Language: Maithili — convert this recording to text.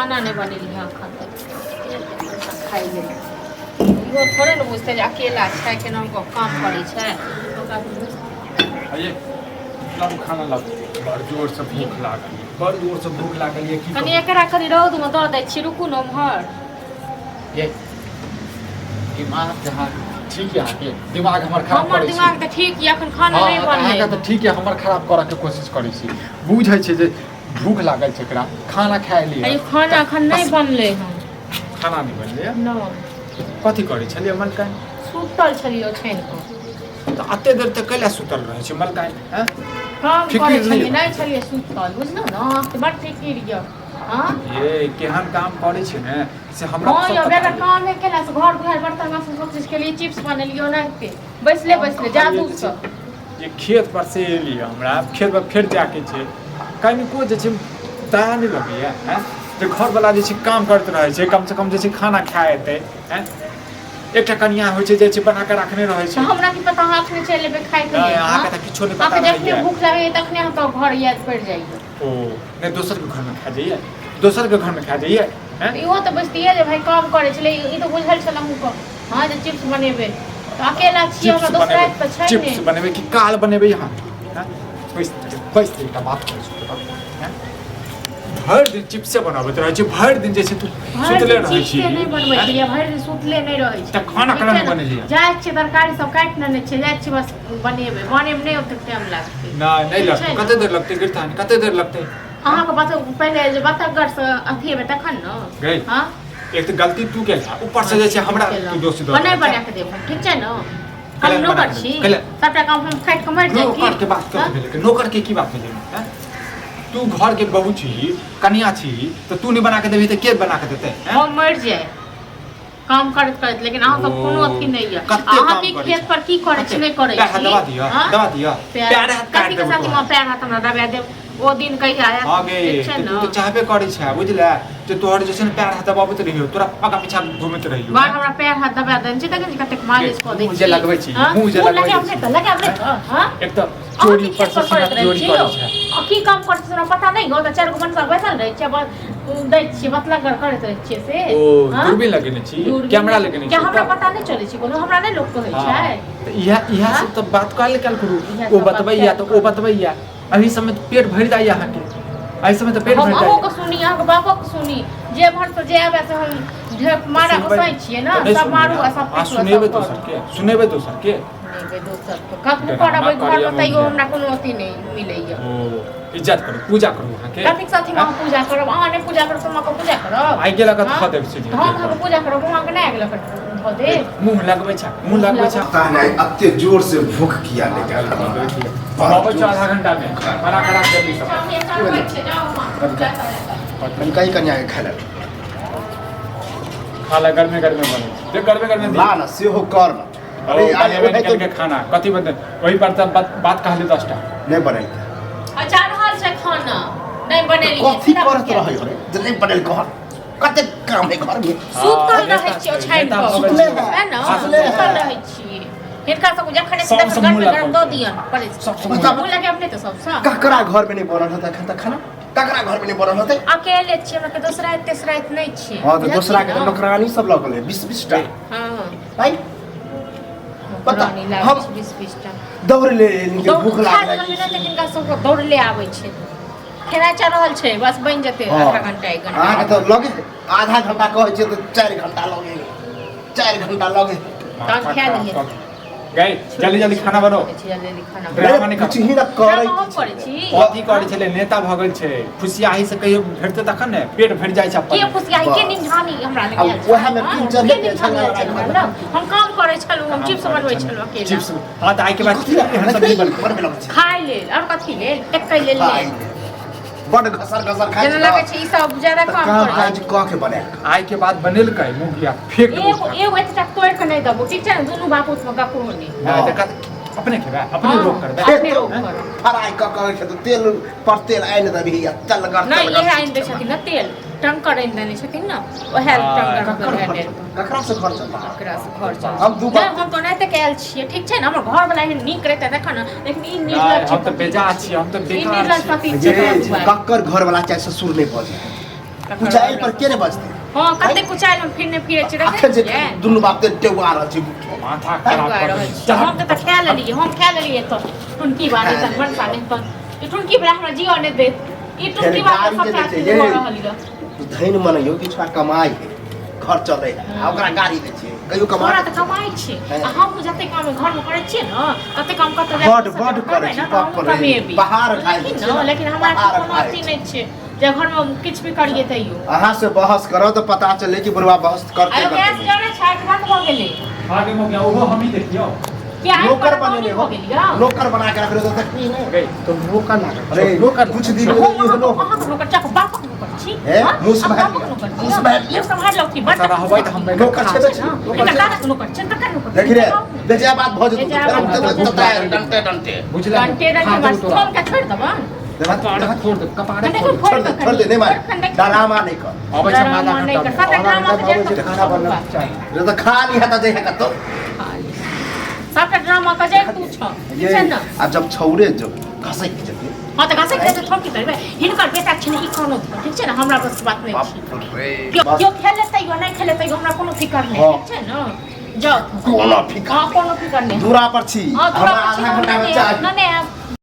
खाना नहीं बनेली हां खाता खाई ले वो थोड़े न बुझते जे अकेला छै के नाम को काम करै छै अये लब खाना लब बड़ जोर से भूख लागल ये की कनी एकरा कनी रौद में दऽ दै छी रुकू न उम्हर ये दिमाग जहां ठीक है आके दिमाग हमर खराब हमर करे छी दिमाग त ठीक य अखन खाना नहीं बनले आके त ठीक है हमर खराब करऽ के कोशिश करै छी बुझै छै जे भूख लागल छै एकरा खाना खाय लिए अय खाना अखन नहीं बनले हम खाना नहीं बनले न कथि करै छलिए मलकान सुतल छलियो छेन को त अते देर तक कैला सुतल रहै छै मलकान हैं काम फिकिर करे नहीं। छलिए नहीं छलिए सुतल बुझलौ न त बड़ फिकिर य हां ये केहन काम करै छै ने से हमरा हां यो बेटा काम है केला से घर दुआर बर्तन बासन सब चीज के लिए चिप्स बनेलियो नहीं बैसले जादू से ये खेत पर से एलिए हमरा खेत पर फेर जाके छै कनिको जे छै दया नहीं लगैया हैं जे घर वाला जे छै काम करैत रहै छै कम से कम जे छै खाना खाए एतै हैं एकटा कन्या होइ छै जे छै बना के रखने रहै छै हमरा की पता हाथ में चले बे खाइ के लिए अहाँ के त किछो नहीं पता जखने रहैया भूख लगे तखने हम तो घर याद पड़ जाइए ओ नहीं दोसर के घर में खा जाइए दोसर के घर में खा जाइए हैं इहो तो बुझतिए जे भाई काम करे छले ई तो बुझल छल हमहु को हां जे चिप्स बनेबे तो अकेला छी हमरा दोसरा पे छै ने चिप्स बनेबे कि काल बनेबे यहाँ हैं पैस का बात कर सकते हैं भर दिन चिप्स बनाबे रहै छै भर दिन जे छै तू सुतले रहै छी नहीं बनबै छी भरि दिन सुतले नहीं रहै छी त खाना केना बनेलिए जाय छी तरकारी सब काट ने छै जाय छी बस बनेबे नहीं ओते टाइम लागतै नहीं लगतै कते देर लगतै गिरतान कते देर लगतै अहाँ के बात पहले जे बतगर से अथी हेबे तखन न गई हां एक तो गलती तू केला ऊपर से जे छै हमरा तू दोस्त दो बना के देब ठीक छै न हम नौकर छी सबटा काम हम खाट के मर जाई नौकर के बात कर भेलै नौकर के की बात भेलै हैं तू घर के बहू छी कन्या छी तो तू नहीं बना के देबी त के बना के देतै हैं हम मर जाए काम करत लेकिन अहाँ सब कोनो अथी नहीं है अहाँ के खेत पर की करे छी नहीं करे छी दवा दिया पैर हाथ काट के साथ में पैर हाथ हमरा दबा देब ओ दिन कहिया आया आगे तू तो चाहबे करै छै बुझले जे तोहर जे छै ने पैर हाथ दबाबैत रहियो तोरा आगा पीछा घुमैत रहियो बार हमरा पैर हाथ दबा देन छै तखन कते मालिश क दै छी मुझे लगबै छी मुझे लगबै छी लगाबे हां एक तो चोरी पर से सीना चोरी करै छै की काम करत से पता नहीं गो त चार गो मनसा बैसल रहे छै दै छी मतलब करैत रहे छियै से ओ दूरबीन लगेने छी कैमरा लगेने छी क्या हमरा पता नहीं चलै छै कोनो हमरा नहीं लोग कहै छै त इहा सब त बात काल करू ओ बतबैया त ओ बतबैया अभी समय तो पेट भर जाइए अहाँ के आई समय तो पेट भर जाइए हम को सुनी अहाँ के बाबा को सुनी जे भर तो जे आबे से हम ढेर मारा घुसाई छियै ना सब मारू आ सब आ सुनेबे दोसर के सुनेबे दोसर के कखनो करबै घर में तैयो हमरा कोनो अथी नहीं मिलैया ओ इज्जत करू पूजा करू अहाँ के कथि साथी हम पूजा करब अहाँ नहीं पूजा करब हम को पूजा करब आई गेला कत ख देब सीधी हम पूजा करब अहाँ के नहीं गेला ध दे मुंह लगबै छ पता नहीं अत्ते जोर से भूख किया निकल बाबा 4 घंटा में बना करा देबी सब कहीं कन्या के खाला खाला घर में बने जे घर में ला ना से हो कर अरे आज के खाना कथि बन वही पर बात कहले 10 टा नहीं बने अचार हाल छै खाना नहीं बनेली कथि करत रहै रे जे नहीं बनेल कह कते काम है घर में सुतल रहै छी ओछाइन पर सुतले है ना सुतल रहै छी हिनका सब जखने से गरम दो दियन पड़े सब लगे अपने तो सब ककरा घर में नहीं बनल होता खाना ककरा घर में नहीं बनल होते अकेले छी हमरा के दूसरा तेसरा नहीं छी हां तो दूसरा के नौकरानी सब लगल है 20 टा हां भाई पता हम 20 टा दौड़ ले इनके भूख लागल है लेकिन का सब दौड़ ले आबै छै खेला चल रहल छै बस बन जते आधा घंटा 1 घंटा हां तो लगे आधा घंटा कहै छै तो 4 घंटा लगे 4 घंटा लगे तब खा लिए गई जल्दी खाना बनाओ जल्दी खाना ड्रामा नहीं कुछ ही न करे कथी करै छले नेता भगल छै खुशियाही से कहियो भेटते तखन ने पेट भर जाय छै के खुशियाही के निधानी हमरा लगे ओहे में 3 जन हम काम करे छलु हम चिप्स बनबै छलु अकेला चिप्स हां त आइ के बाद एहन सब नहीं बन खाइ लेल और कथि लेल टक्कै लेल बड़ घसर खाइ जेना लगे छै ई सब ज्यादा काम करे आज कह के बने आइ के बाद बनेल कै मुंगिया फेंक दो एगो एतटा तोड़ के नहीं दबो ठीक छै ने दुनु बापूत में गपो होनी अपने खेबा अपने रोक करबे अपने रोक कर फ्राई क के तो तेल पर तेल आइन दबी चल कर नहीं ये आइन दे छथिन ना तेल टंकर आइन देने छथिन ना ओहे टंकर कर ककरा से खर्च चलता ककरा से खर्च हम दू बार हम तो नहीं त कैल छिए ठीक छै ना हमर घर वाला एहन नीक रहते देखन लेकिन ई नीक हम तो बेजा छी हम तो बेकार छी छी कक्कर घर वाला चाहे ससुर नहीं पहुंचे कुचाइल पर के रे बजते हां कते कुचाइल हम फिरने फिरे छै आखिर जे देखै दुनु बाप ते टेवा रहल छै माथा खराब कर हम तऽ खा लेलियै हम खा लेलियै तऽ ठुनकी बानी तक मन साने पर ई ठुनकी बला हमरा जीव ने दे ई ठुनकी बात सबटा चीज हो रहल य धैन मन यो किछुआ कमाई घर चलै आ ओकरा गाड़ी दै छै कहियो कमाई हमरा तऽ कमाई छै आ हम जते काम घर में करै छियै न तते काम करते बड करै छी बाप रे बाहर खाइ छै लेकिन हमरा कोनो अथी नहि छै जे घर में किछ भी करिए तैयो अहाँ से बहस करो तो पता चले कि बुढ़वा बहस करते आयो गैस जाने छै खत्म हो गेलै आगे हो गया वो हम ही देखियो क्या है नौकर बनेले हो गया नौकर बना के रख रहे तो की नहीं गई तो नौकर ना अरे नौकर कुछ दिन हो ये लो नौकर चाको बाप नौकर छी ए मुस महल ये संभाल लो की बट सारा हवाई तो हम नौकर छेबे छी नौकर नौकर छै तक नौकर देख रे बेजा बात भ जतो डंटे डंटे बुझला घंटे रंगे बस तुम का छोड़ दबा छोड़ दे कपाड़े छोड़ दे नहीं मार डरामा नहीं कर अब ड्रामा नहीं कर साथ ड्रामा के खाना बनना चाहिए रे तो खा लिया त जे है तो साथ ड्रामा का जे तू छ ये छै न अब जब छौरे जो घसै के जते हां त घासे के छोड़ की करबे हिनकर बेटा छै ई कोनो ठीक छै न हमरा बस बात नहीं छै बाप रे क्यों खेले तैयो नहीं खेले तैयो हमरा कोनो फिकर नहीं ठीक छै न जाओ कोनो फिकर हां कोनो फिकर नहीं दूरा पर छी हां हमरा आधा घंटा में चाह नहीं